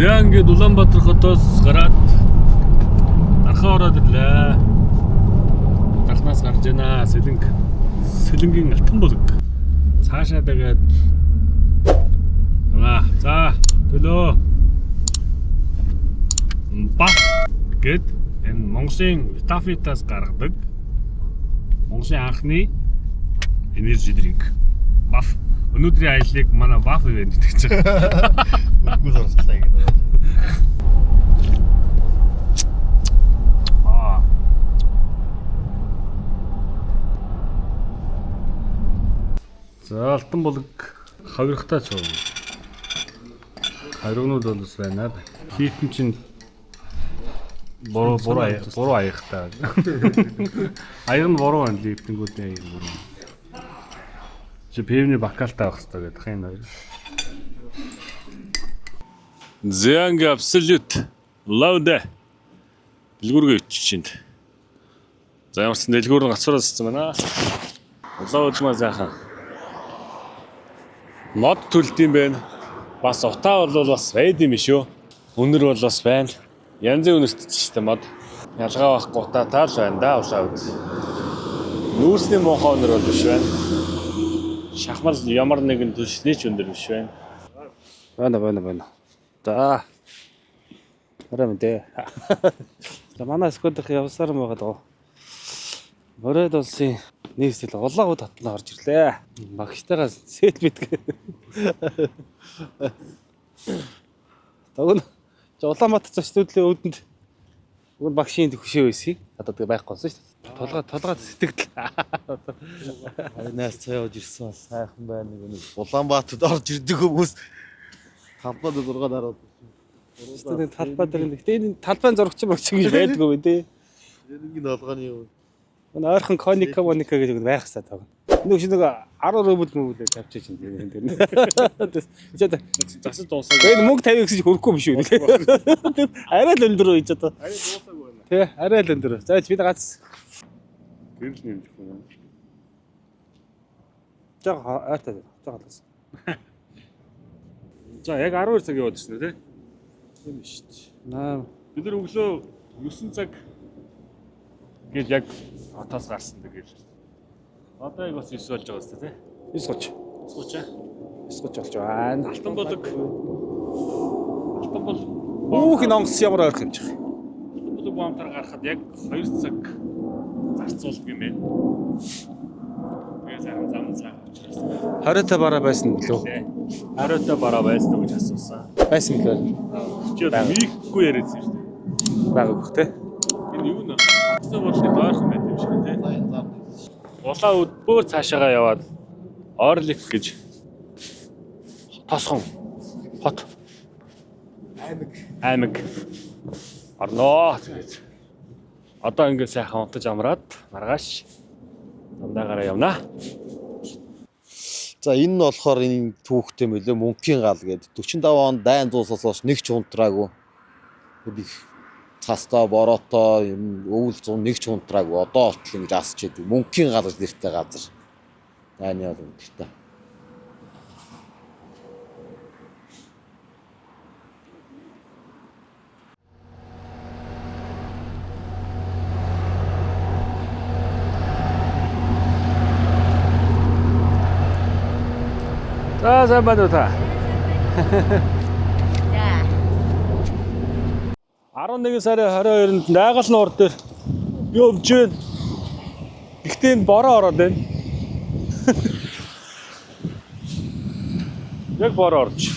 За ингээд Улаанбаатар хотоос гараад дархаа ороод ирлээ. Дархнаас гарч байна. Сэлэнгийн алтан булаг. Цаашаа дагаад за төлөө баф гэд энэ Монголын Vitafitas гаргадаг Монголын анхны энержи дринк баф. Өнөөдрийн аяллыг манай баф ивент гэж байгаа. Үгүй сурчлаа ингэ. За алтан булаг хавирхтаа цов. Хариунууд бол бас байна. Хийтэн чинь буруу аягтай. Аяг нь буруу байна лифтэнгүүдийн аяг буруу. Чи пивний бакалтай авах хэрэгтэй гэдэг хин хоёр. Зянг абсолют лаудэ. Дэлгүүргээ иччихэнд. За ямар ч дэлгүүр нь гацуураас цсан байна. Улаудмаа заахан. Мод төлдөм байна. Бас утаа бол бас байд юм шүү. Өнөр бол бас байна. Янзын өнөртч шүү дээ мод. Ялгаа байхгүй утаатай л байна да улаад. Нүүрсний муухай өнөр бол биш байна. Шахмал ямар нэгэн төлшний ч өндөр биш байна. Байна. За. Харамдээ. За манай скодох явсаар байгаа даа. Мөрөд улсын нийслэл улаан татнаа орж ирлээ. Багштайгаа сэлбэт. Тэгвэл Улаанбаатар зочдлын өвдөнд өгөн багшийн төвшөө байсан. Одоо тэгээ байхгүй болсон шүү дээ. Толгой сэтгэл. Хайнаас цай явж ирсэн бол сайхан байна нэг. Улаанбаатарт орж ирдэг хүмүүс талбайд 6 дараад. Өөрөөсөө талбай дээр нэг. Тэгээ энэ талбайн зурагч гэж байдгүй үү те. Нэг олгооны юм. Манай ойрхон коника гэж байх хэрэгтэй таг. Нэг 10 рубль мөвлөө тавьчих чинь тэр дээр. Засаж дуусаа. Энэ мөнгө тавих гэсэн чинь хөрөхгүй биш үү? Арай л өндөр үү ч одоо. Арай дуусаагүй байна. Тий, арай л өндөр. За бид гац гэрэл нэмж байна. Жаа айтай. Жаагалаас. За яг 12 цаг яваад ирсэн үү те? Тийм шүү дээ. Бид нар өглөө 9 цаг гэж яг хотоос гарсан тэгэл. Одоо яг бас 9 болж байгаа зү тий. 9:30 болж байна. Алтан булаг. Бүх нонгос ямар ойрхон юм чих. Алтан булаг баамтар гарахад яг 2 цаг зарцуулдаг юм байна. Тэгээ зам учраас. Хориотой бараа байсан лөө. Хориотой бараа байсан уу гэж асуусан. Байсан мөлөө. Чи михгүй яриадсан шүү дээ. Бага бүх тий. Энэ юу нэ? Хатсан бодлыг ойрхон байт юм шиг тий. Улаан өдөр цаашаагаа яваад Орлик гэж тосхон хот аймаг орноо. Одоо ингэ сайхан унтаж амраад маргааш замдаагаараа явнаа. За энэ нь болохоор энэ түүхтэй мөлөө мөнхийн гал гэдэг 45 онд дайн дуусаас хойш нэг ч унтраагүй. Бид цастаа бороотой юм өвөл зун нэг ч унтраагүй. Одоо болтол ингэж асч идэг. Мөнхийн гал нэртэй газар. Дайны бол үнэтэй. За байна уу та? За. 11 сарын 22-нд Найгал нуур дээр явж байна. Гэхдээ энэ бороо ороод байна. Яг бороо орж.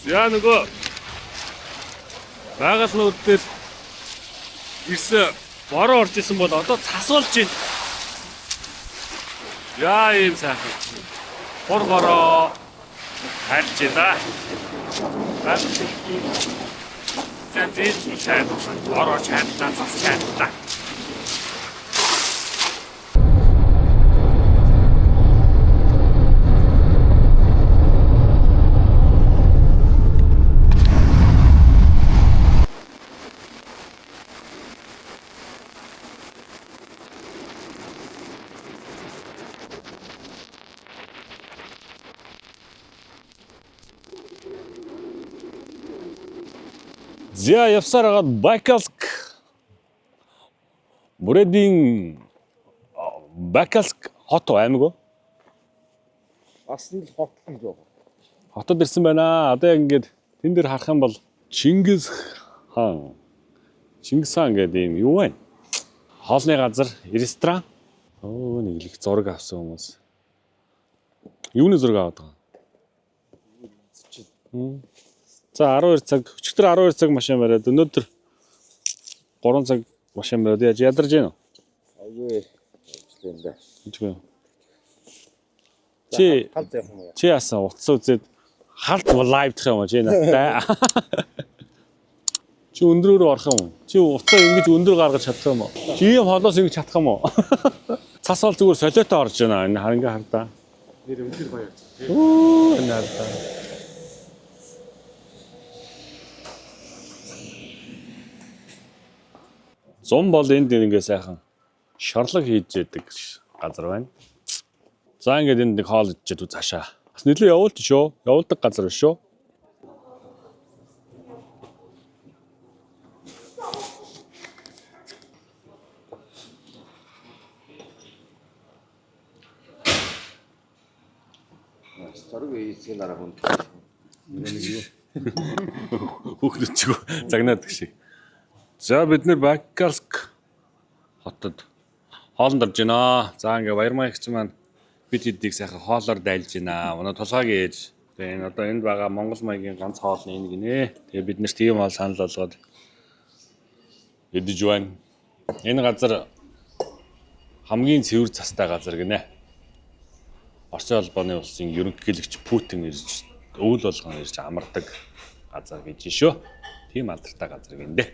Яа нөгөө Найгал нуур дээр ирсэн бороо орж исэн бол одоо цасуулж байна. Яа ийм сайхан. Бороо харж байна. Зэн бороо чанта цас чанта. За явсаар хагаад Байкалск Бүрээдийн Байкалск хот аймаг уу? Бас л хотлон жоо. Хотод ирсэн байна. Одоо яг ингээд тэн дээр харах юм бол Чингис хаан гэдэг юм юу вэ? Хоолны газар, ресторан. Оо нэг их зураг авсан хүмүүс. Юуны зураг аваад байгаа? За 12 цаг, өчигдөр 12 цаг машин бариад өнөөдөр 3 цаг машин бариад яаж ядарч гэнэ? Аюу ажлын да. Үгүй. Чи Халт явах юм уу? чи яасан утас үзээд халт лайвдах юм уу чи надтай? Чи өндрөөр орох юм уу? Чи утсаа ингэж өндөр гаргаж чадах юм уу? Чи ийм холоос ингэж чадах юм уу? Цас бол зүгээр солиотой орж байна. Энэ харингаа хардаа. Нэр өндөр баяр. Оо надаа. Зум бол энд ингээ сайхан шорлог хийж яадаг газар байна. За ингээд энд нэг хоол идчихэд цаашаа. Бас нэлээд явуулт шүү. Явуулдаг газар биш шүү. Зураг эзэн дараа хүн. Хүүхдүүд ч загнаад шиг. За бид нэр Байкалск хотод хоолнд орж байна. За ингээ баяр маягч маань бид хэдийг сайхан хоолоор дайлж байна. Манай тулгаагийн ээж. Тэгээ одоо энд байгаа Монгол маягийн ганц хоол нэг гинэ. Тэгээ бид нэр тийм хоол санал болгоод идэж байна. Энэ газар хамгийн цэвэр цастай газар гинэ. Оросын холбооны улсын ерөнхийлөгч Путин ирж өвөл болгон ирж амардаг газар гэж шүү. Тийм алдартай газар гинэ.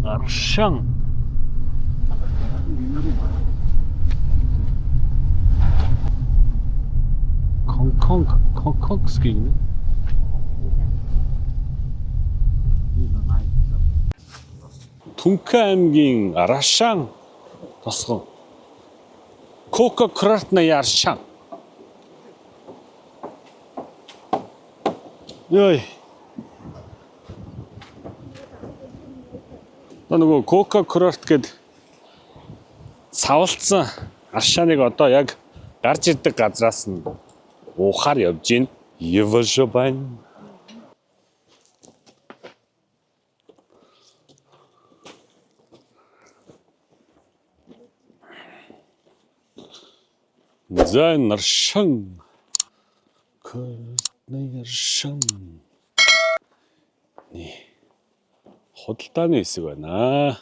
Аршан Конкокский. Түнхэн аймгийн Арашан тосгон. Кока-Красная Аршан. Йой. Нөгөө Кока-Крот гэд савлцсан аршааныг одоо яг гарч ирдэг газраас нь уухаар явж гин. Евжобан. Зайн аршан. Красная аршан. Худалдааны хэсэг байна.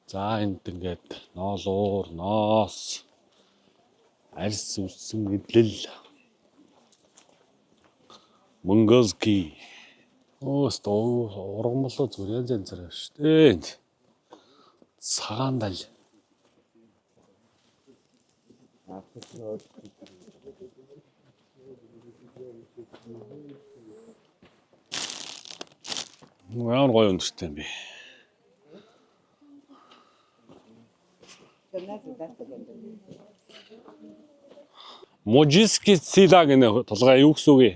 За энд ингээд ноолуур, ноос, арьс үссэн эдлэл. Монголский. Оо, ургамлуу зүгээр янз янзаар шүү дээ. Цагаандал. Ямар гоё өндөртэй юм бэ? Можиски сила гэнэ толгой юу гэсэн үг вэ?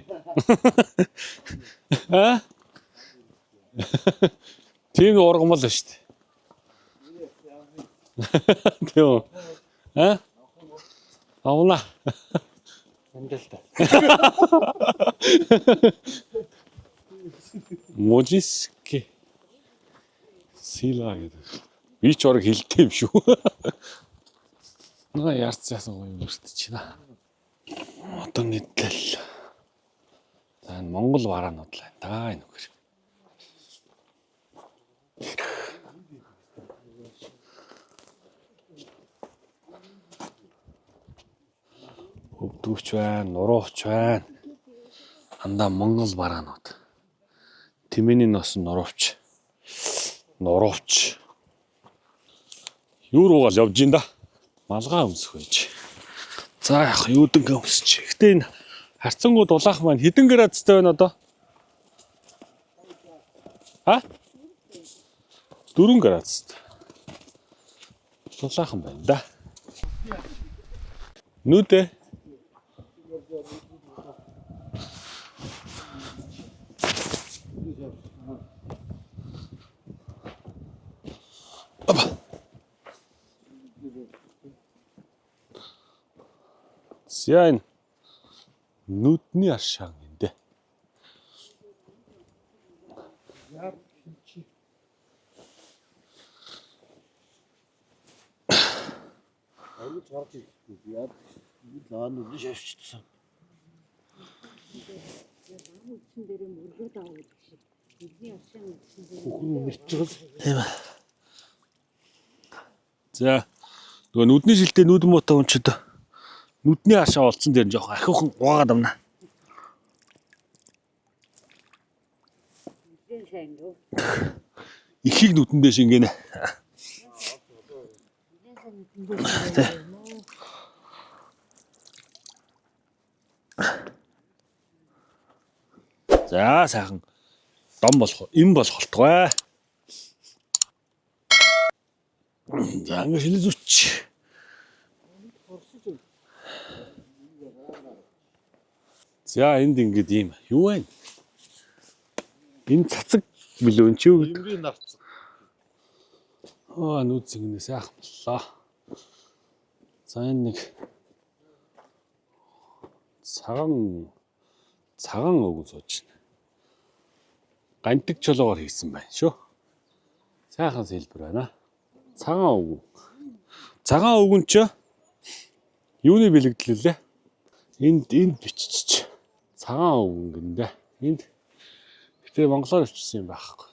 Аа? Тийм ургамал шүү дээ. Тийм. Аа? Авна. Эндэлтэй. Можиски сила гэдэг. Би ч орог хэлтэй юм шүү. Наа ярц яасан гоё юм өртөж байна. Одоо нийтлэл. За энэ Монгол вараанууд л байна. Да энэ үгээр. Өвдөгч байна, нурууч байна. Андаа Монгол вараанууд. Тэмээний носон нуруувч. Нуруувч. Юу руугаал явж ин да. Малгай өмсөх байж. За яг юудан өмсч. Гэтэ энэ Харцангууд улаах маань хэдэн градустай байна одоо? А? 4 градустай. Улаахан байна да. Нүдэ. Опа. Сайн. Нүдний аршаан энэ. Аюул гарч ирэх. Яа. Лаа нүд шавччихсан. Тийм ээ. За. Нөгөө нүдний шилтэй нүд муутай хүн ч одоо нүдний аршаа олцсон дээр нь жоох ахиухан гуагаад амна. Ихийг нүдэндээ шингэнэ. За сайхан дом болох юм болох болтугай. За ингэ шилээ зүч. За энд ингэдэг юм. Юу вэ? Энэ цацаг билүү чи юу гэдэг? Имрийн нарц. Аа нүд зингнээ сайхан боллоо. За энэ нэг цагаан өвгөн сууж байна. Гантик чулуугаар хийсэн байна шүү. Сайхан сэлбэр байна. Цагаан өвгөн. Цагаан өвгөн ч юуны бэлэгдлээ? Энд биччих. Цагаан өвгөн гэнэ. Энд гэтээ монголоор бичсэн юм байхгүй.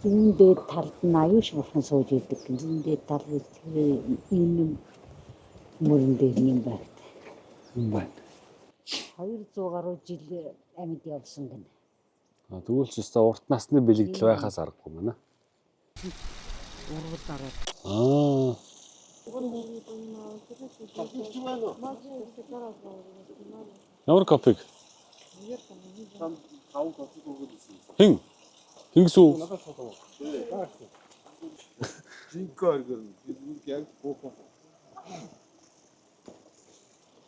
Зүүн дээд талд нь аюуш бурхан сууж идэг. Зүүн дээд талд энэ мөрөн дээр юм байна. юм байна. 200 гаруй жил амьд явсан гэнэ. Тэгвэл ч өстой урт насны бэлэгдэл байхаас аргагүй маа. Ургал дараад. Аа. Ямар копиг? 5 копи өгөөд ирсэн. Хин. Хингсүү. Жинкор гэрн. Яг коко.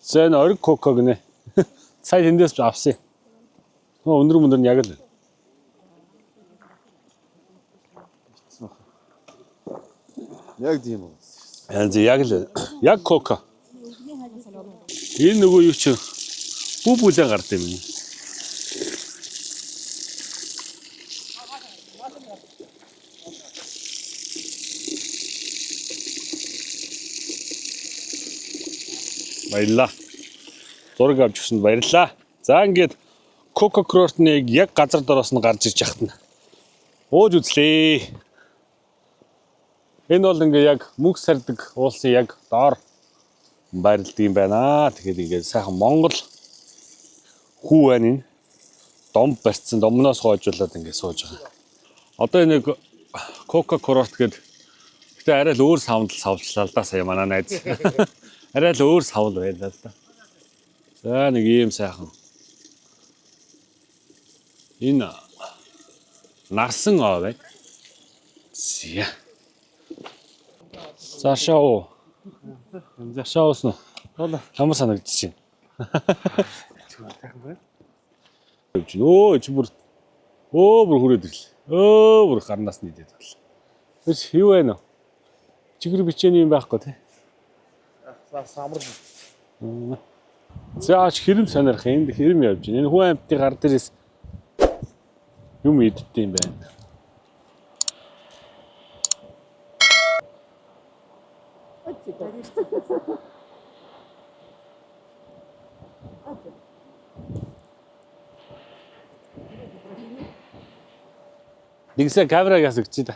Зэн ориг коко гинэ. Сая тэндээс авсан. Өндөр мөндөр нь яг л. Яг тийм үү. Яг л. Яг коко. Энэ нөгөө юу чи бүбүүлэн гард юм. Баярлаа. Зураг авч өгсөнд баярлаа. За ингээд Коко Курортны яг газар дороос нь гарч ирж яхад нь ууж үзлээ. Энэ бол ингээ яг мөнх сардаг уулсын яг доор байрлалд юм байна. Тэгэхээр ингээд сайхан Монгол хүү байна энэ. Дом барьцсан, домноос гоожуулаад ингээд сууж байгаа. Одоо нэг Коко Курорт гэдэг гэтээ арай л өөр савнд савлчлаа л да сая манай найз. Арай л өөр савл байлаа л да. За нэг ийм сайхан. Энэ нарсан ов бай. Зя. Зашаа. Зашаа уснаа. Ямар санагдчих чинь. Өө чи бүр хүрээд ирлээ. Бүр гарнаас нийлээд байна. Тэс юу вэ нэ? Чигэр бичээний юм байхгүй тий. Самар. За хэрэм сонирх энд хэрэм явж байна. Энэ хүн амьтны гар дээрээс юм иддэг юм байна. Нэгсээ камерагаас өгч та.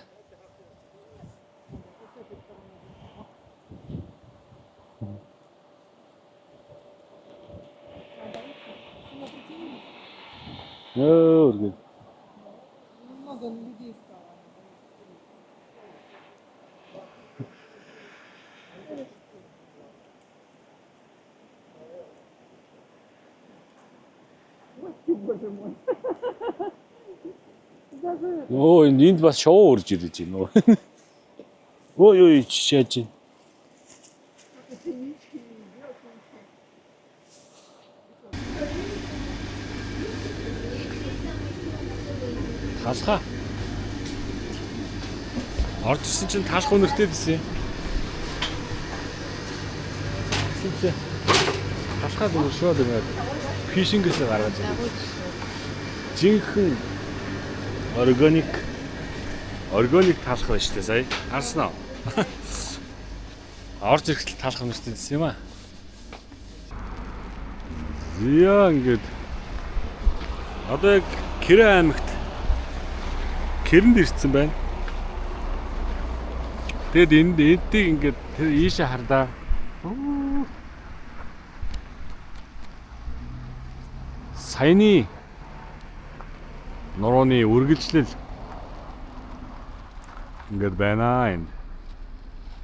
Өргөд. Оо энд бас шоу урж ирж байна. Ой ой чичээж байна. Талхаа. Орж ирсэн чинь талх өнөртэй байсан юм. Талхаа зөвшөөрөд ингээд фишингээсээ гаргаж байна. Жинхэнэ органик талх байна шүү дээ сая. Харсан уу? Орж ирэхдээ талх өнөртэй байсан юм аа. Зяа ингээд одоо яг Кирэ аймагт Кэрэнд ирсэн байна. Тэгэд эндийг ингээд тэр ийшээ хардаа. Саяны нурууны үргэлжлэл ингээд байна энд.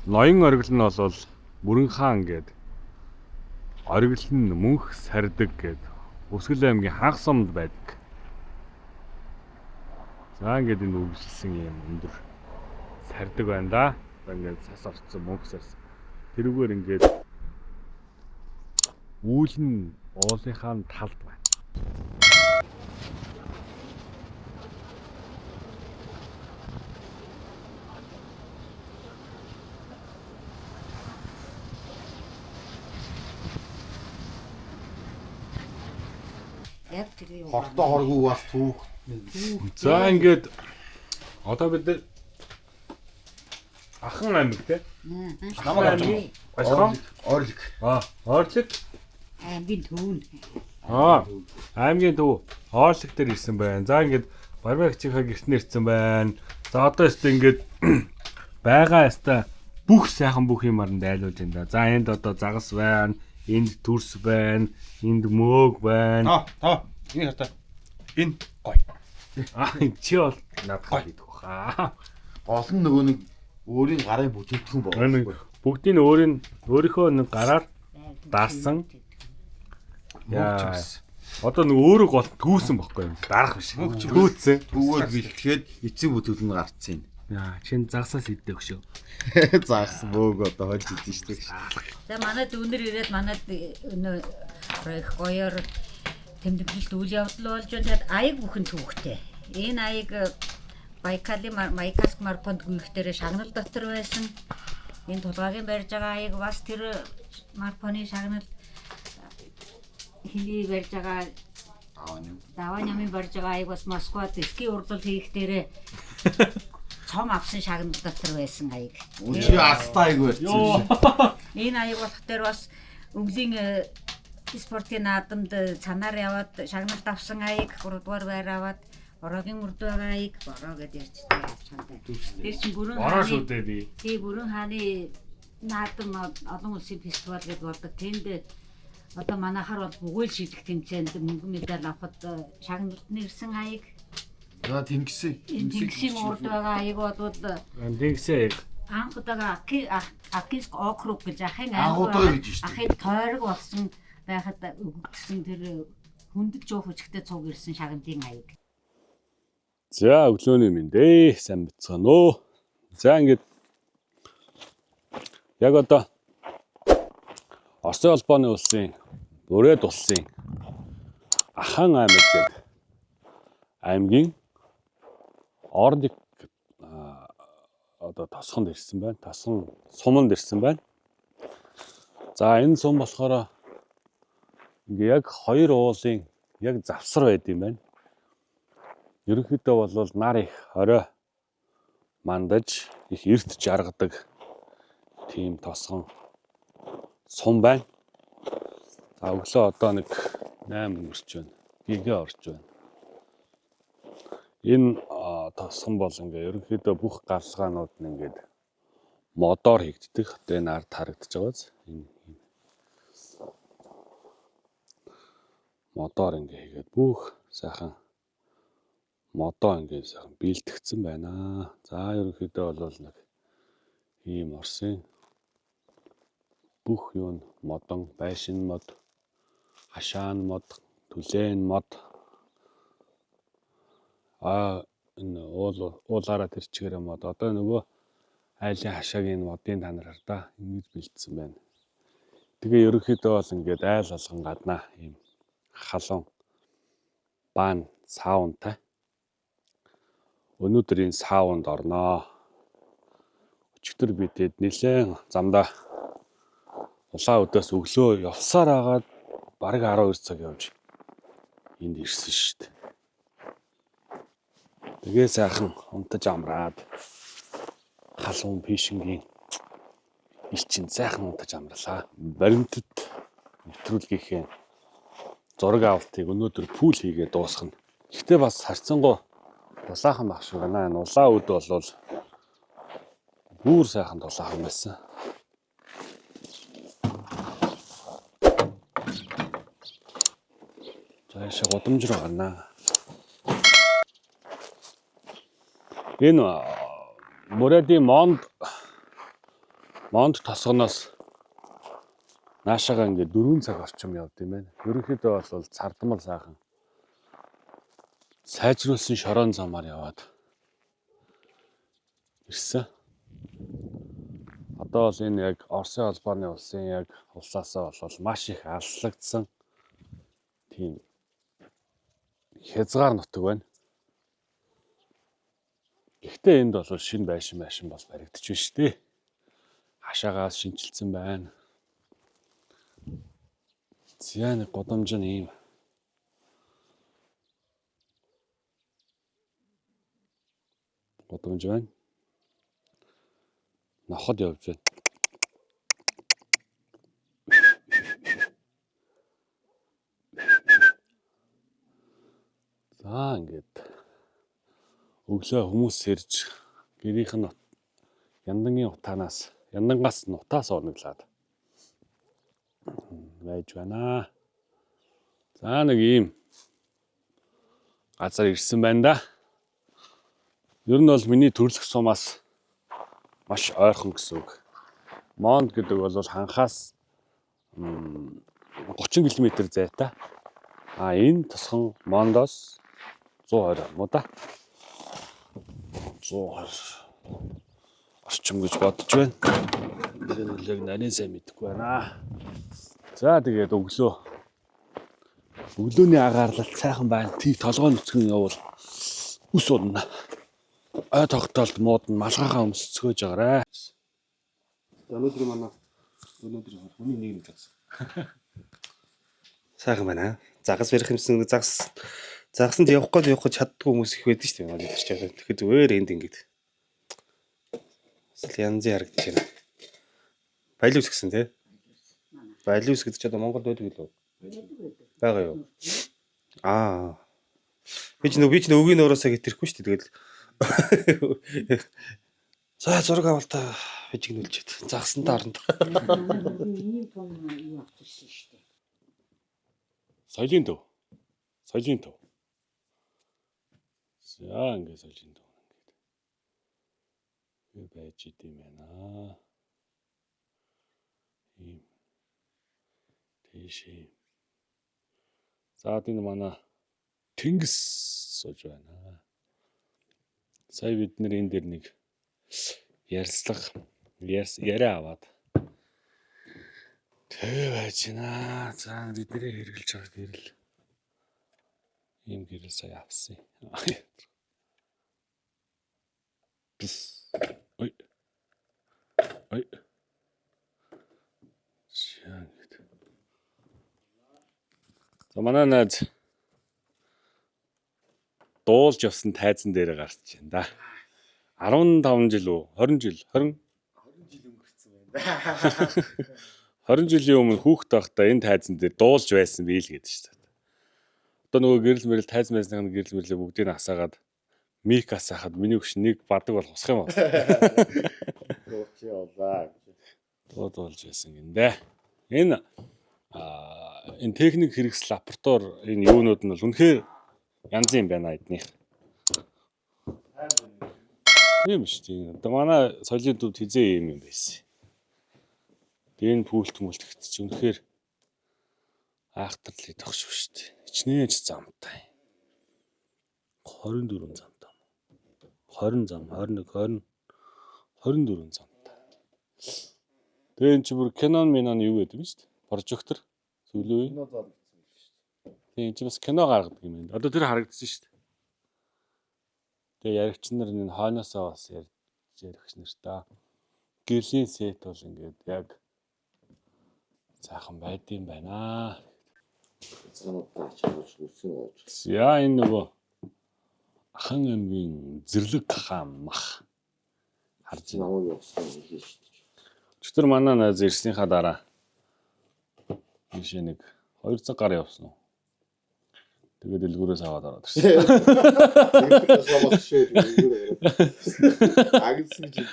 Ноён оргил нь бол Бүрэн хаан гээд оргил нь мөнх сардаг гээд Өсгөл аймгийн ханх сумд байдаг. За ингээд энэ үргэлжилсэн юм өндөр сардаг байна да. Ингээд цас орцсон мөнх сарсан. Тэрүүгээр ингээд үүл нь уулынхаа талд байна. Хортой хоргүй бас түүх. За ингээд одоо бид Ахан аймаг те. Намайг авч Ахан Орлог. Орлог. Аймгийн төвн. Аймгийн төв Орлог дээр ирсэн байна. За ингээд барбекчийнхаа гэртнэр ирсэн байна. За одоо өстө ингээд байгаа яста бүх сайхан бүх юмар нь дайлуулж байна да. За энд одоо загас байна, энд төрс байна, энд мөөг байна. Энэ хата. Энэ гой. Чи бол надад хэлдэг баха. Гол нь нөгөө нэг өөрийн гарын бүтээгдэхүүн байна. Бүгдийг нь өөрийнхөө нэг гараар даасан. Яа. Одоо нэг өөрөө гол түүсэн бохгүй юм. Дарах биш. Түүсэн. Түүгээр бэлтгэхэд эцэг бүтээгдэхүүн гарцсан юм. Яа, чин загсаас идэх шүү. Загсан бөөг одоо хольж идэж штеп. За манайд өнөр ирээд манайд өнөө гоёор тэмдэглэлт үйл явдал болж байна. Тэгэд аяг бүхэн түүхтэй. Энэ аяг Байкалын Майкаск марафонд гүйхтэрэ шагнал дотор байсан. Энэ тулгаагийн барьж байгаа аяг бас тэр марафоны шагнал хилий барьж байгаа даваа нямын барьж байгаа аяг бас Москвад ски урдал хийхдээ цом авсан шагнал дотор байсан аяг. Үгүй астай аяг байсан. Энэ аяг болох дээр бас өвлийн спортын наадамд цанаар яваад шагналд авсан аяг 3 дугаар байр аваад Орогийн урд байгаа аяг бороо гэдээ ярьчихдээ авчаантай. Тэр чинь бүрэн Бороо шүү дээ би. тий бүрэн хааны наадам олон улсын фестивал гэдэг болдог. Тэнд одоо манайхаар бол бүгэл шилэх тэмцээнд мөнгөн медаль авахд шагналд нэрсэн аяг. За тэнгисийн урд байгаа аяг бодвол тэнгисийн аяг анх удаага Акиск округ гэж ахын ахын тойрог болсон байхад өгөгдсөн тэр хүндэт жуух хүчтэй цуг ирсэн шагналын аяг. За өглөөний мэндэ сайн бацгаана уу. За ингээд яг одоо Оросын холбооны улсын Бүрээд улсын Ахан аймаг гэдэг аймгийн Орлог одоо тосгонд ирсэн байна. Тосгон суманд ирсэн байна. За энэ сум болохоор ингээ яг хоёр уулын яг завсар байд юм байна. Ерөнхийдөө бол нар их орой мандаж их эрт жаргадаг тийм тосгон сум байна. За өглөө одоо нэг 8 өрч байна. Гэгээ орж байна. Энэ тосгон бол ингээ ерөнхийдөө бүх гаралгаанууд нь ингээд модоор хийгддэг. Одоо энэ ард харагдаж байгааз энэ модоор ингээ хийгээд бүх сайхан модоо ингээ сайхан бэлтгэгдсэн байна. За ерөнхийдөө бол нэг ийм Оросын бүх юу модон, байшин мод, хашаан мод, түлэн мод Энэ уулаараа тэр чигээр мод одоо нөгөө айлын хашаагийн модын танараар да ингэж бэлдсэн байна. Тэгээ ерөнхийдөө бол ингээд айл алган гаднаа ийм халуун баан саунтай. Өнөөдөр энэ саунд орноо. Өчигдөр бидэд нэлээд замдаа улаан өдөөс өглөө явсаар агаад бараг 12 цаг явж энд ирсэн шүү дээ. Тэгээ сайхан унтаж амраад халуун фишингийн ичэн сайхан унтаж амрлаа. Баримтат нэвтрүүлгийнхээ зураг авалтыг өнөөдөр пул хийгээд дуусгана. Гэхдээ бас харьцангуй улаахан баг шиг байна. Энэ улаан өд болвол бүр сайхан улаахан байсан. Жаашаа гудамж руу гарнаа. Энэ Мурадын монд тосгоноос наашаага ингээд 4 цаг орчим явд юм байна. Ерөнхийдөө бол цардмал сайхан сайжруулсан шорон замаар яваад ирсэн. Одоо бол энэ яг Оросын холбооны улсын яг улсаасаа бол маш их алслагдсан тийм хязгаар нутаг байна. Гэхдээ энд бол шинэ байшин бол баригдчих шүү дээ. Хашаагаас шинжилсэн байна. Зяаны годамж нь ийм. Годамж байна. Ноход явж байна. За ингээд өглөө хүмүүс сэрж гэрийнх нь яндангаас нутаас орноглаад байж байна. За нэг ийм газар ирсэн байна да. Ер нь бол миний төрөлх сумаас маш ойрхон гэсэн үг. Монд гэдэг бол ханхаас 30 км зайтай. Энэ тосхон Мондоос 120 муу да. 120 орчим гэж бодож байна. Тэр нь яг нарийн сайн мэдэхгүй байна. За тэгээд өглөөний агаарлалт сайхан байна. Тий толгой нүцгэн явал ус удна. Ой тогтоолт мууд нь малгайгаа өмсцгөөж байгаарэ. Өнөөдөр хүний нэг загас. Сайхан байна. Загас барих юмсан загасанд явах гэж чаддгүй хүмүүс их байдаг шүү дээ. Тэгэхээр зүгээр энд ингэж. Янзын харагдаж байна. Байлуус гэсэн тий. Байлуус гэдэг чинь одоо Монголд байдаг лөө. Бага юу? Би ч өгийн ураасаа хэтэрхгүй шүү дээ. Тэгэл за зураг авалтаа хижигнүүлчихэд загсантаа орно. Ийм том юу авчихсан шүү дээ. Соёлын төв. За ингээд соёлын төв ингээд байж идэм байна. Ийм тийшээ. За энэ манай Тэнгис сууж байна. Сая бид нэр энэ дээр нэг яриа аваад тэг байж байна. За бидний хэрэгжилж байгаа гэрэл ийм гэрэл сая авсан. Ой. За манай найз дуулж явсан тайзан дээр гарч байна да. 15 жил үү? 20 жил өнгөрцөн байна. 20 жилийн өмнө хүүхэд байхдаа энэ тайзан дээр дуулж байсан бийл гэдэг шүү дээ. Одоо нөгөө гэрэл мэрэл тайзан байсных нь гэрэл мэрлээ бүгдийг нь асаагаад мик асаахад миний өгш нэг бадаг бол хусах юм байна. Дуулж явлаа. Дуулж байсан гиндэ. Энэ техник хэрэгсэл лаборатори энэ юунууд нь бол үнэхээр янз юм байна эднийх. Тийм шүү дээ. Одоо манай соёлын төвд хизээ юм байсан. Энэ пүүлт мөлтөгт чи үнэхээр айхтарлыг тогшив шүү дээ. Хичнээн ч замтай. 24 замтай. 20 зам, 21, 20, 24 замтай. Тэгээ эн чи бүр Canon минон юу гэдэг юм шүү дээ. Прожектор зөвлөө. Кино зоолгдсон юм шүү дээ. Тэгээ эн чи бас кино гаргадаг юм байна. Одоо тэр харагдсан шүү дээ. Тэгээ яригч нар энэ хойноосоо бас яригч нар та. Гэрлийн сет бол ингээд яг сайхан байдсан байна. Цаануудаа чамж үсэн ууж. Яа энэ нөгөө Ахан аймгийн Зэрлэг хаан мах харж байна. Намайг явуулсан юм шүү дээ. Өчтөр манай найз ирснийхаа дараа жишээ нэг 2 цаг гар явсан уу. Тэгээд дэлгүүрээс аваад ороод ирсэн. Тэгээд самаас шээ. Агнсан гэж.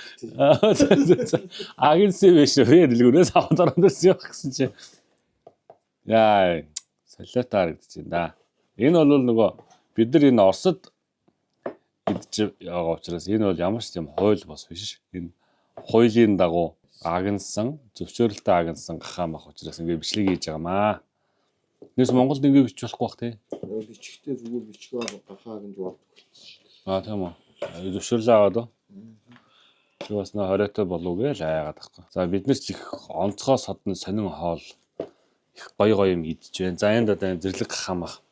Агнсан биш үү? Дэлгүүрээс аваад ороод ирсэн юм гэсэн чинь. Яа, солиотой харагдчихээн да. Энэ бол нөгөө бид нар энэ Оросд идэж байгаа учраас энэ бол ямар ч юм хууль бос биш. Энэ хуулийн дагуу агнсан, зөвшөөрөлтөй агнсан гахаан бах учраас ингэ бичлэг хийж байгаамаа. Нэс Монголд ингэ бич болохгүй бах тий. Бичгтээ зүгээр бичгээ гахаа гэж болдог болсон шүү. Аа тийм үү. Зөвшөөрлөө аваад уу? Чи бас нэ хориотой болов гэж айгаад байхгүй. За бид нар ч их онцгой содны сонин хоол их гоё юм идэж байна. За энд одоо Зэрлэг гахаан бах.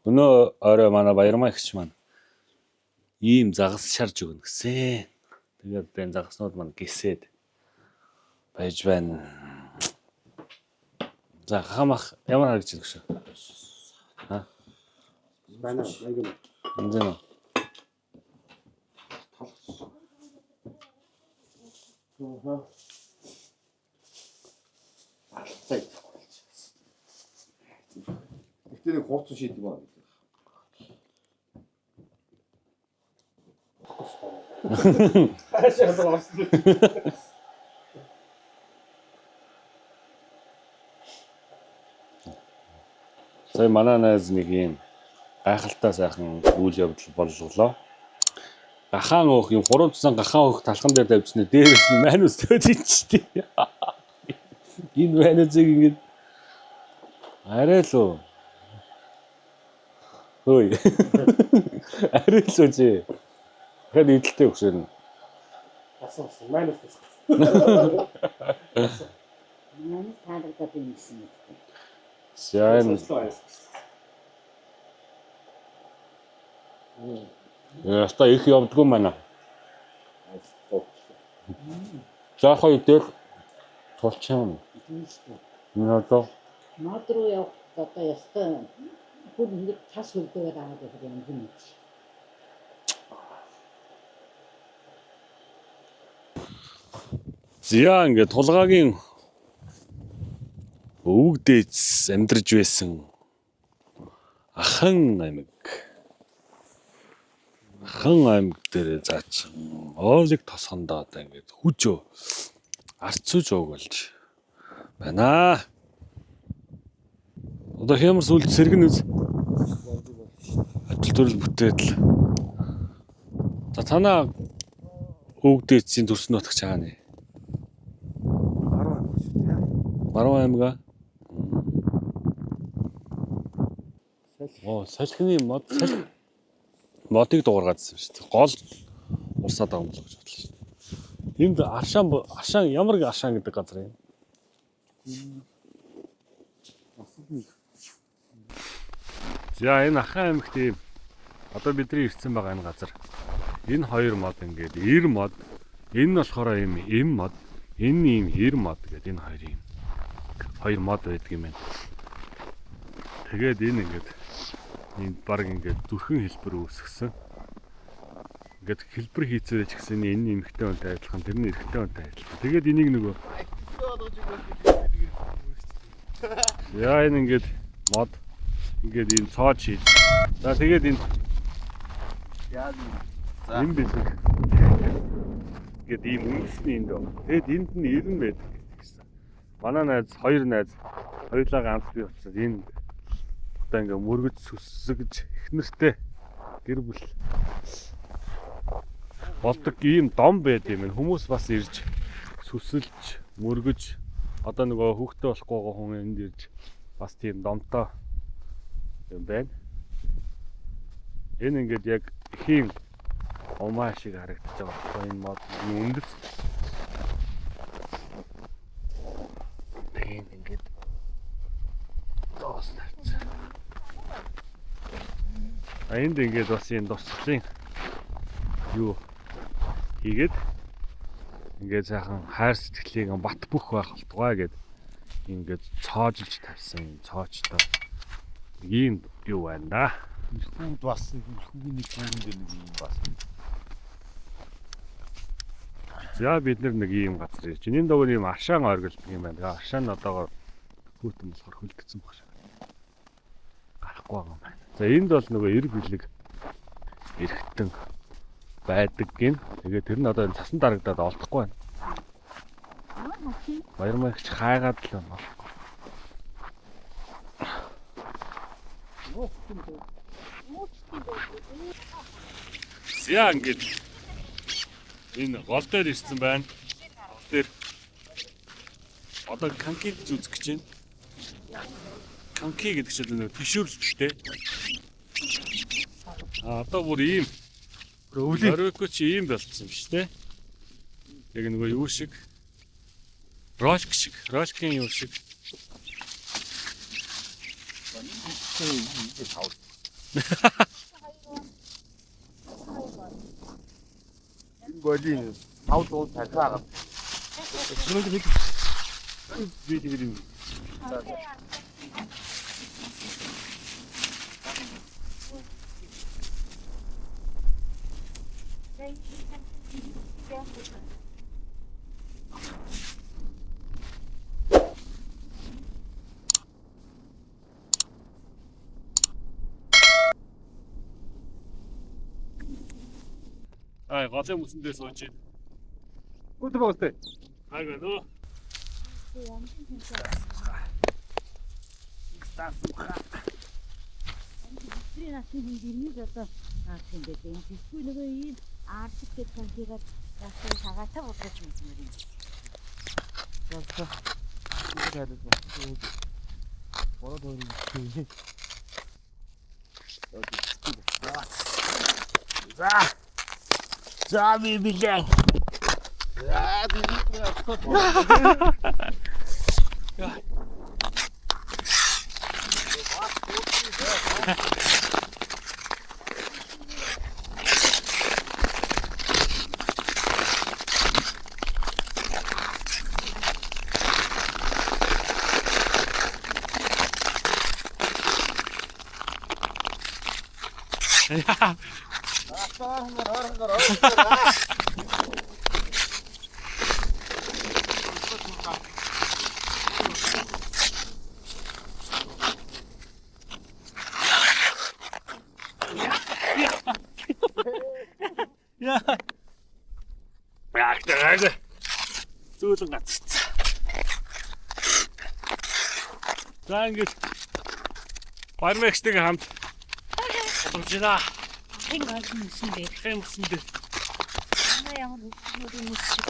Өнөө орой манай Баярмаа ихч маань ийм загас шарж өгнө гэсэн. Тэгээд энэ загаснууд маань гисээд байж байна. За хамах ямар харагдаж байна гэж. Аа. Байна уу? Энд нь. Алтай. Гэтэ нэг хурц шийд юм аа. Сая манай найз нэг юм гайхалтай сайхан үйл явдал боллоо. Гахаан өөх юм 3 тусан гахаан өөх талхан дээр тавьчихна. Дээрээс нь манус төвд ичтэй. Энэ манусыг ингэж арай л уу. Хөөе. Арай л уу чи. Хэд идэлтэй өгшөрнө. Асан манус. Манай таалагдаад юмсэн. Сайн. Яста их явдггүй манай. Жахаа идэл тулчаан. Нөөдөө. Мод руу явах одоо ястай бүр нэг тас үлдээгээд аваад байгаа юм юм. Зя ингээд тулгаагийн өвөг дээдс амьдарч байсан Ахан аймаг дээр заач оолыг тосгондоо одоо ингээд хүжөө арцууж өгүүлж байна. Одоо хямар сүлд сэргэн үз. Ажил төрөл бүтээдэл. За танаа өвөг дээдсийн төрсөн нутагч байгаа нэ. Баруун аймгаа. Оо, салхины мод модыг дуургаадсан шүү дээ. Гол урсаад байгаа юм болов гэж бодлоо шүү дээ. Энд аршаан ямар аршаан гэдэг газар юм. За энэ Ахан аймагт ийм одоо бидний ирсэн байгаа энэ газар. Энэ хоёр мод ингээд ир мод, энэ нь болохоор ийм эм мод, энэ ийм ир мод гэдэг энэ хоёр мод байдаг юм байна. Тэгээд энэ ингээд энд баг ингээд зүрхэн хэлбэр үүсгэсэн. Ингээд хэлбэр хийцээрэй ч гэсэн энэ эмхтэй үнтэй адилхан, тэрний эрэгтэй үнтэй адилхан. Тэгээд энийг нөгөө яа энэ ингээд мод ингээд энэ цоож хийж. За тэгээд энэ энэ бэлэг ингээд ийм үндэсний энд. Тэгэд энд нь 90 байдаг гэсэн. Манай найз хоёр найз хоёулаа ганц бий учраас энэ одоо ингээ мөргөж сүсгэж их нэртэй гэр бүл болдог ийм дом байд юм. Хүмүүс бас ирж сүсэлж мөргөж одоо нөгөө хүүхдээ болохгүй байгаа хүн энд ирж бас тийм домтой юм байна. Энэ ингээд яг ихийн умаа шиг харагдаж байгаа байхгүй энэ мод үндэс. Энэ ингээд доос тавьсан. Энд ингээд бас энэ дусгалын юу хийгээд ингээд сайхан хайр сэтгэлийг бат бөх байх болтугай гэд ингээд цоожилж тавьсан цоочтой ийм юу байна да. Хүүд бас хүүгийн нэг хүүрэн дээр нэг юм бас. За бид нэг ийм газар ирж байна. Энэ догор ийм аршаан оргилдаг юм байна. Аршаан одоогоор хүүтэн болохоор хөлдөгцөн баг шиг. Гарахгүй байгаа юм байна. За энд бол нөгөө эрг билэг эргэтэн байдаг гин. Тэгээд тэр нь одоо энэ цасан дарагдаад олдохгүй байна. Баяр маягч хайгаад л байна. Яа ингэж энэ гол дээр ирсэн байна. Гол дээр одоо канки гэж үзэх гэж байна. Канки гэдэг чинь нэг тишүүрлэгтэй. Одоо бүр ийм барбекю чи ийм болцсон биш үү? Яг нөгөө юу шиг ролк шиг, ролкийн юу шиг. Голын 5 дуул дахиагаад. Шинэ бид бид ай голын мөсөндөө сууж байна. Гүд боостэй. Айгаа нөө. Бидний насны хэмжээний одоо тэмдэг юм. Тэгвэл нөгөө ийм арчиг гэж таньдаад яасан цагаатаа бодож мэдмээр юм. За. Энэ дээр бороо дөрөв. За. За би билээ. За би Яа, зөөлөн гацчихсан. За ингэж бармагчтай хамт болж байна. Хэн олон юмсан бэ? Хэмсэн дээр. Манай ямар нүдийн мөс шиг.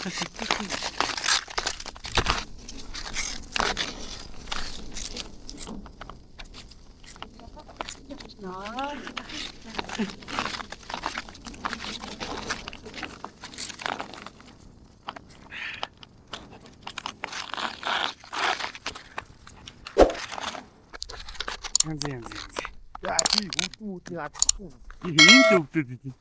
Янз. яа чи үтэн атахгүй. Энэ л өвдөд идэв.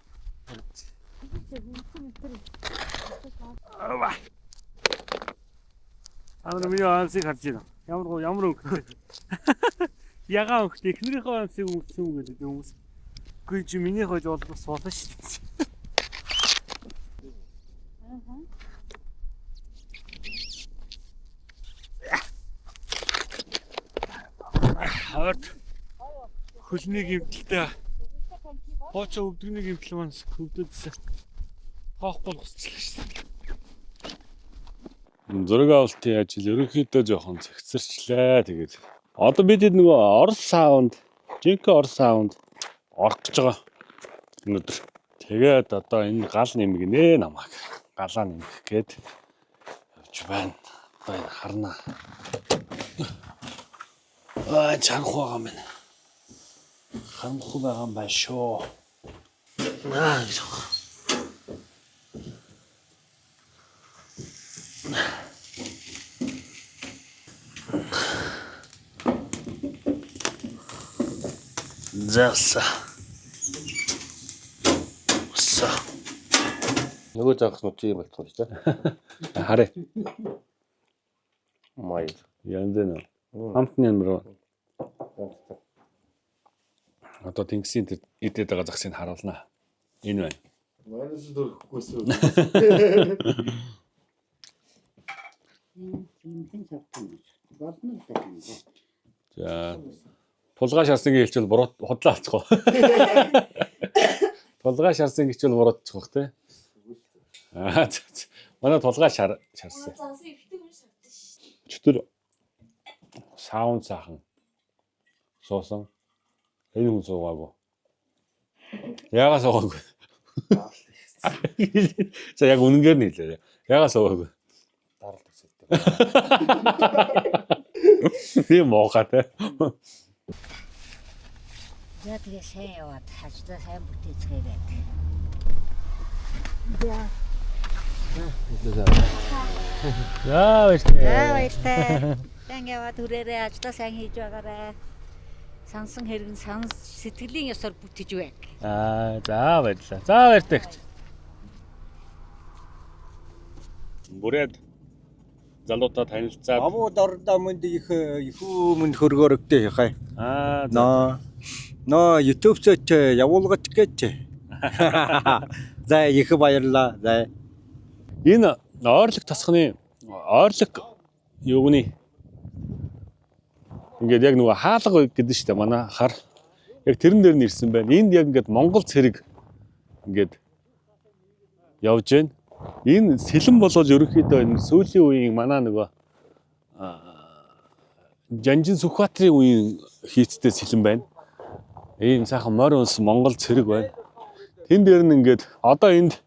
Амар миний ансыг харж байна. Ямар өнгө. Ягаан өнгөтэй эхнэрийнхээ ансыг өнгөсөн гэдэг хүмүүс. Үгүй чи миний хойж бол бас болно шүү дээ. Хавард хөлний гимтэлтэй хоочоо өвдөгний гимтэл маань хөвдөдсөн. Хоохгүй хусчлаа шүү дээ. Зураг авалтын ажил ерөнхийдөө жоохон цэгцэрчлээ. Тэгээд одоо бид нөгөө Орос саунд, жинхэнэ Орос саунд орох гэж байгаа. Өнөөдөр. Тэгээд одоо энэ гал нэмгэнэ намайг. Галаа нэмэх гээд явж байна. Одоо энэ харнаа. Чанх байгаа юм. Харамхуу байгаа юм байна шүү. Заса. Са. Нөгөө загснууд чи юм болчихсон шүү дээ. Хараа. Май. Янз нь. Хамтны нэмэр. Одоо тэнгисийн идэд байгаа загсыг харуулнаа. Энэ байна. Манайс дөрөхгүйсэн. Хин цавтан. Болно л даа. За. Тулгай шарсан гэж хэлчихвэл буруу худлаа алцгаа. Тулгай шарсан гэж хэлвэл буруудчих واخ тий. Аа. Манай тулгай шарсан. Загсан ихтэй хүн шатсан шүү. Чөтөр саунд сахан суусан. Энэ хүн суугаагүй. Яагаас суугаагүй. За яг үнэнгээр нь хэлээ. Яагаас суугаагүй. Даралт үсэлтэй. Би моохатай. За тэгээ сайн яваад хажлаа сайн бүтээцгээгээд. За баяртай. За баяртай. Сайн яваад хүрээрээ ажлаа сайн хийж байгаарай. Сансан хэрэг сэтгэлийн ёсоор бүтэж байг. Аа за баярлалаа. За баяртай. Бүрээд залуутаа танилцаад Амууд ордоо мөнд их өмнө хөргөөрөгтэй хай. аа Но YouTube-ч явуулгач гэж. За их баярлаа. За энэ ойрлог тасхны ойрлог юуны ингээд яг нөгөө хаалга гэдэг нь шүү дээ манай хар яг тэрэн дээр нь ирсэн байна. Энд яг ингээд Монгол цэрэг ингээд явж байна. Энэ сэлэн болол ерөнхийдөө энэ сүүлийн үеийн манай нөгөө Жанжин Сүхбаатарын үеийн хийцтэй сэлэн байна. Ийм сайхан морь унс Монгол цэрэг байна. Тэн дээр нь ингээд одоо энд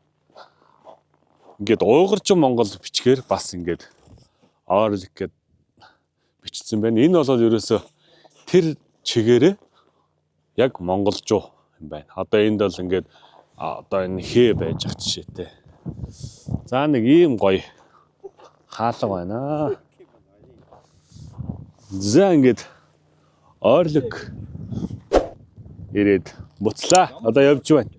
ингээд уугарчин Монгол бичгээр бас ингээд ойрлог гэд бичсэн байна. Энэ бол ерөөсөө тэр чигээрээ яг монголжуу юм байна. Одоо энд бол ингээд одоо энэ хээ байж ах жишээтэй. За нэг ийм гоё хаалга байна. За ингээд ойрлог ирээд буцлаа. Одоо явж байна.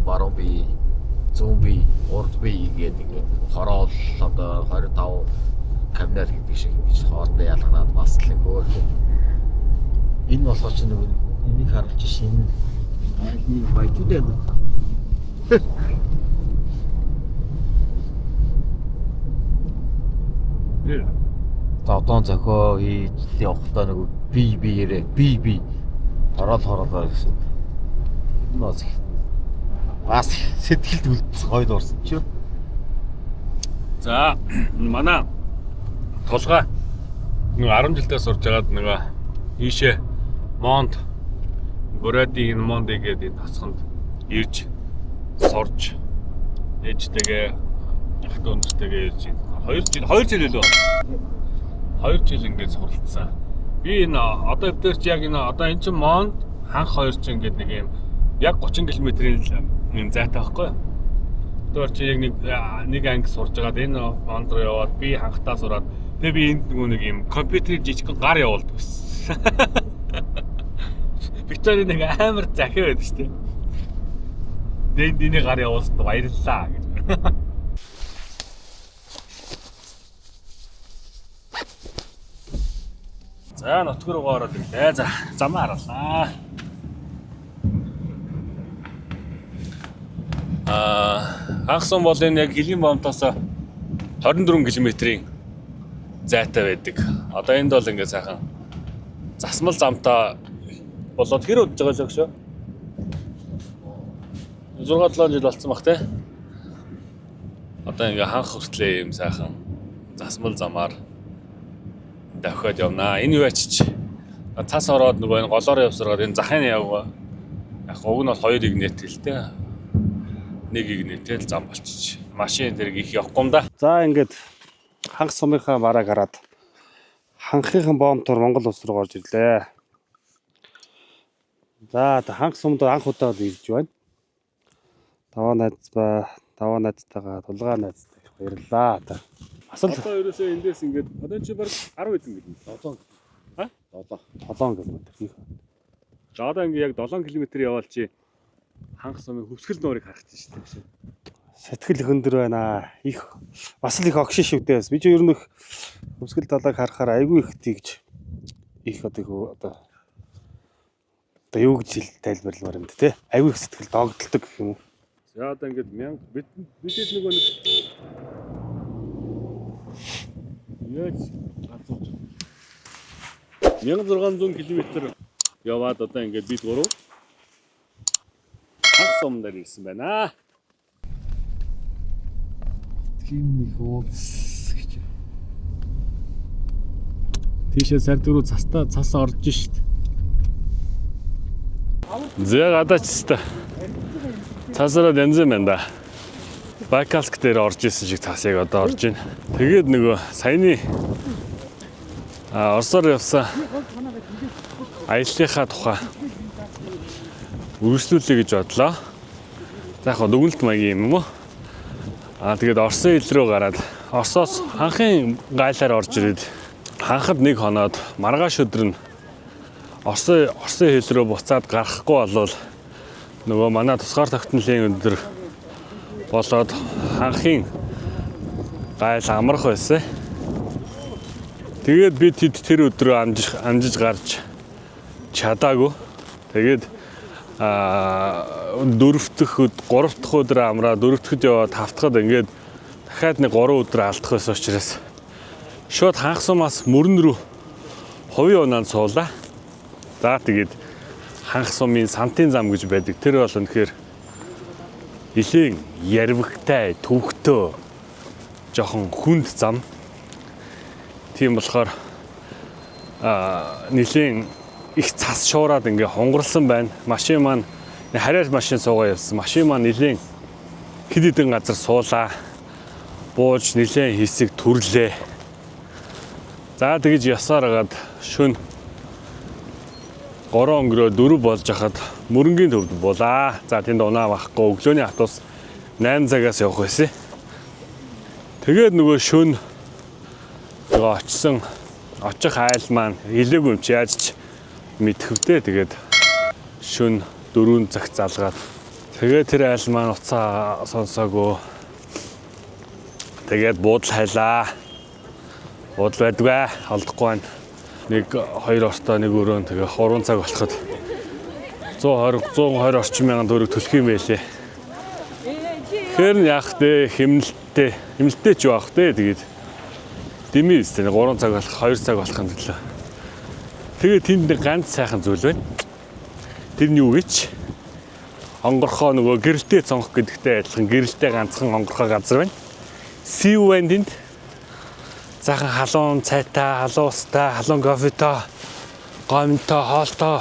Баруун бие, зүүн бие, урд бие гэдэг ингээд хороол одоо 25 камер гэдэг шиг ингэж хоорондоо ялганаад бас л нөгөө энэ болохоор ч нэг энийг харуулж шинэ айлны баяжууд байна. За одоо зохио хийж явахдаа нөгөө бие биеэрээ бие хороолоо гэсэн. Энэ бас сэтгэлд үлдсэн гоё дурсан ч юу. За манай тулгай нэг 10 жилдээ сурж байгаад нэг ийшээ Монт Бурайдын энэ Монт гэдэг энэ тасханд ирж сурж ээжтэйгээ ах トゥ өнөртэйгээ ирж 2 жил үлээ. 2 жил ингээд суралцсан. Би энэ одоо өвдөрч яг энэ одоо эн чинь Монт ханх 2 жил ингээд нэг юм яг 30 км-ийн юм зайтай байхгүй. Тэр чи яг нэг анги сурж байгаад энэ Монт руу яваад би ханхтаа сураад тэгээ би энд нэг юм компьютерийн жижиг гар явуулдаг байсан. Викторийн нэг амар захиа байдаг шүү дээ. Дэнд энийг гар явуулсад баярлалаа гэж. За нутг руугаа ороод ирлээ. За замаа харуулнаа. Хагас сум бол энэ яг Жилийн бомтоос 24 км-ийн зайтай байдаг. Одоо энд бол ингээд сайхан засмал замтай болоод хэр удаж байгаа л шүү. 6-7 жил болсон бах те. Одоо ингээ ханх хүртлээ юм сайхан засмал замаар давхиад явнаа. Энэ юу ачиж цас ороод нөгөө энэ голоор явсараад энэ захын явгаа. Яг уг нь бол 2-ыг нээтэл те. 1-ийг нээтэл зам болчих. Машин тэр их явахгүй юм да. За ингээд ханх сумынхаа барааг хараад ханхын бомтор Монгол улс руу орж ирлээ. За ханх сумд анх удаа ирж байна. Таваа найзтайгаа тулгаа найзтай баярлаа. Бас л Одоо ерөөсөө эндээс ингээд одоо чи баг 10 хэдэн гэдэг. 7 7 км. За одоо ингээд яг 7 км яваал чи ханх сумын хөвсгөл нуурыг харах чинь шүү дээ. Сэтгэл хөндөр байна. Их бас л их огшин шивдээс. Би ч ер нь их хөвсгөл далайг харахаар айгүй их тэгж их одоо юу гэж тайлбарламаар юм те. Айгүй их сэтгэл догдолдог гэх юм уу. За одоо ингээд 1000 бидэд нөгөө нэг яаж гацууч 1600 км яваад одоо ингээд бид гурав хагас сумдаар ирсэн байна. Тийм нэг уулс гэж. Тийшээ сар дөрөв цас орж шít. Зэ гадаач та. Цасараа дэнзэн байна да. Байкалск дээр орж исэн шиг цас яг одоо орж байна. Тэгээд нөгөө саяны Оросоор явсан аяллахаа тухай үргэлжлүүлэе гэж бодлоо. За яг дүгнэлт маягийн юм уу? Тэгээд Оросын хил рүү гараад Оросоос ханхын гайлаар орж ирээд ханхад нэг хоноод маргааш өдөр нь Оросын хил рүү буцаад гарахгүй болвол нөгөө манай тусгаар тогтнолын өдөр болоод ханхын гайл амрах байсан. Тэгээд бид тэр өдрөө амжиж гарч чадаагүй. Тэгээд 3 дахь өдөр амраа 4 дахьд яваад 5 дахьд ингээд дахиад нэг 3 өдөр алдах байсан учраас шууд ханх сумаас мөрөн рүү хувийн унаанд суулаа. За тэгээд ханх сумын сантын зам гэж байдаг. Тэр бол үнэхээр нэлийн ярвигтай, төвхтөө жоохон хүнд зам. Тийм болохоор нэлийн их цас шуураад ингээ хонгорлсон байна. Машин маань харьяар машин суугаа явсан. Машин маань нэлийн хэд хэдэн газар суулаа. Бууж нэлийн хэсэг түрлээ. За тэгж ясаар агаад шөнө 3 өнгөрөө 4 болж хахад мөрөнгийн төвд булаа. За тэнд унаа байхгүй өглөөний автобус 8 цагаас явах байсан. Тэгээд нөгөө шөнө нөгөө очих айл маань илээгүй юм чи яаж ч мэдхэвдээ. Тэгээд шөнө 4 цагт залгаад тэгээд тэр айл маань уцаа сонсоогүй. Тэгээд буудал хайлаа. Буудал байдгүй олдохгүй байна. Нэг 2 ортой нэг өрөөнд тэгээ 3 цаг болоход 120 орчим мянган төгрөг төлөх юм байлээ. Тэгэхээр яах вэ? Хэмнэлттэй ч яах вэ? Тэгээд дэмий үстэй 3 цаг болох 2 цаг болохын төлөө. Тэгээд тэнд нэг ганц сайхан зүйл байна. Тэр нь юу гэж? Онгорхоо нөгөө гэрэлтэй цонх гэдэгтэй адилхан гэрэлтэй ганцхан онгорхоо газар байна. Сив байна тэнд. Захан халуун цайтай, халуун устай, халуун кофетой, гомтой, хоолтой.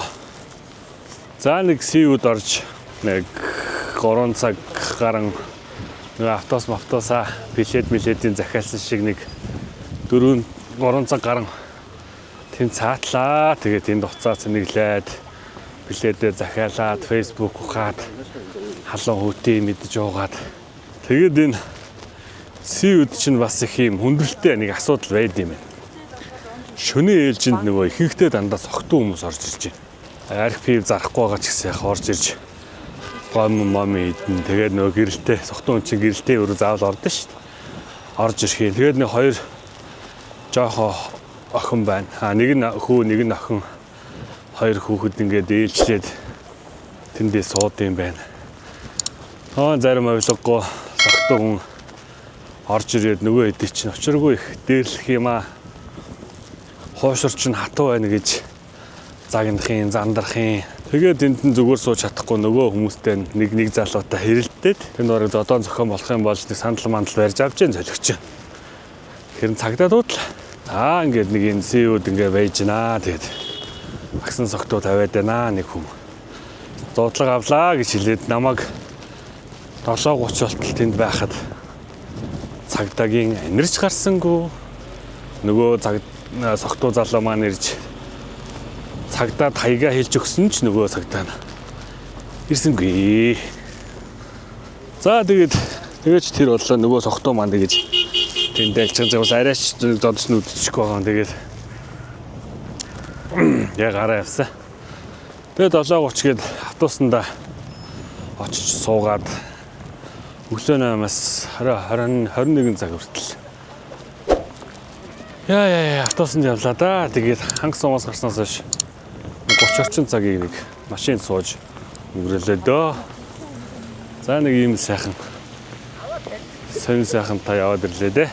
За нэг сивуд орж нэг 3 цаг гарan нэг автобусаа билетийн захиалсан шиг нэг 3 цаг гарan тэнд цаатлаа. Тэгээд тэнд уцаа цэнэглээд билетээ захиалаад фейсбુક ухаад халуун хөтий мэдж уугаад тэгээд энэ сивуд чинь бас их юм хүндрэлтэй нэг асуудал байд юм байна. Шөнийн ээлжинд нөгөө ихэнхдээ дандаа согтуу хүмүүс орж ирж байна. Архив зарахгүй байгаа ч гэсэн яг орж ирж гомми идэн тэгээд нөгөө гэрэлтэй согтуу хүн чинь гэрэлтэй өрөө заавал ордоо шүү дээ. Орж ирэх. Тэгээд нэг 2 жоохоо охин байна. Нэг нь хүү, нэг нь охин. 2 хүүхэд ингээд ээлжлээд тэндээ сууд юм байна. Зарим ойлгохгүй согтуу хүн орж ирээд нөгөө хэдий чинь очиргүй их дээрлэх юм аа. Хоошор чинь хатуу байна гэж загнахын, зандрахын. Тэгээд энд нь зүгээр сууж чадахгүй нөгөө хүмүүстэй нэг залуутай хэрэлдээд тэнд орог зодон зохион болох юм болж нэг сандал мандал барьж авч जैन зөлөгч. Хэрэн цагдаа дуудлаа. Ингээд нэг энэ CEO-д ингээд байж гинаа. Тэгээд агсан согтуу тавиад байна нэг хүм. Дуудлага авлаа гэж хэлээд намайг 7:30 болтол тэнд байхад цагдаагийн анирч гарсангүй нөгөө согтуу залуу маань ирж цагдаад хаягаа хэлж өгсөн ч нөгөө цагдаа нь ирсэнгүй. За тэгээд тэр боллоо нөгөө согтуу маань тэгэж тэнд дэлчгэн бас арайч зодч нүдчихгүй байгаа. Тэгээд яг гараа явсан. Тэгээд 7:30 гээд автобусанда очиж суугаад өглөө 8-аас 21 цаг хүртэл. Яа автобусанд явлаа да. Тэгээд ханга сумаас гарснаас хойш 30 орчим цагийг нэг машинд сууж өнгөрөөлөө дөө. За нэг ийм сайхан та яваад ирлээ дээ.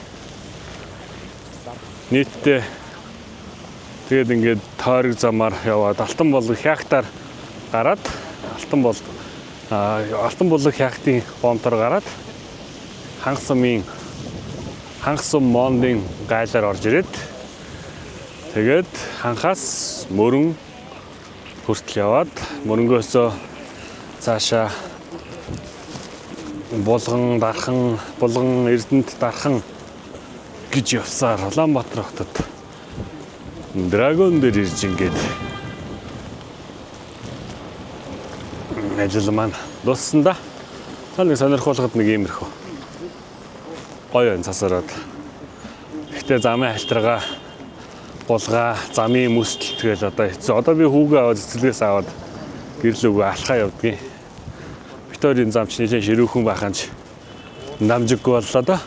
Нийтдээ тэгээд ингээд тойрог замаар яваад Алтан болог хяактаар гараад Алтан болог хяактын гомтор гараад хангасум мондын гайлаар орж ирээд тэгээд ханхаас мөрөн хүртэл яваад мөрөнгөөсөө цаашаа булган Эрдэнэт дархан гэж явсаар Улаанбаатар хотод драгон дээр ирж ингээд ажил маань дууссан да. Нэг сонирхолтой нэг иймэрхүү гоё энэ цасараад. Гэхдээ замын хальтрага булгаа, замын мөстөл тэгэл одоо хэцүү. Одоо би хүүгээ аваад цэцлэгээс аваад гэрлүүгээ алхаа явдгийн. Викторийн зам ч нэлээд ширүүхэн байханч намжиггүй боллоо да.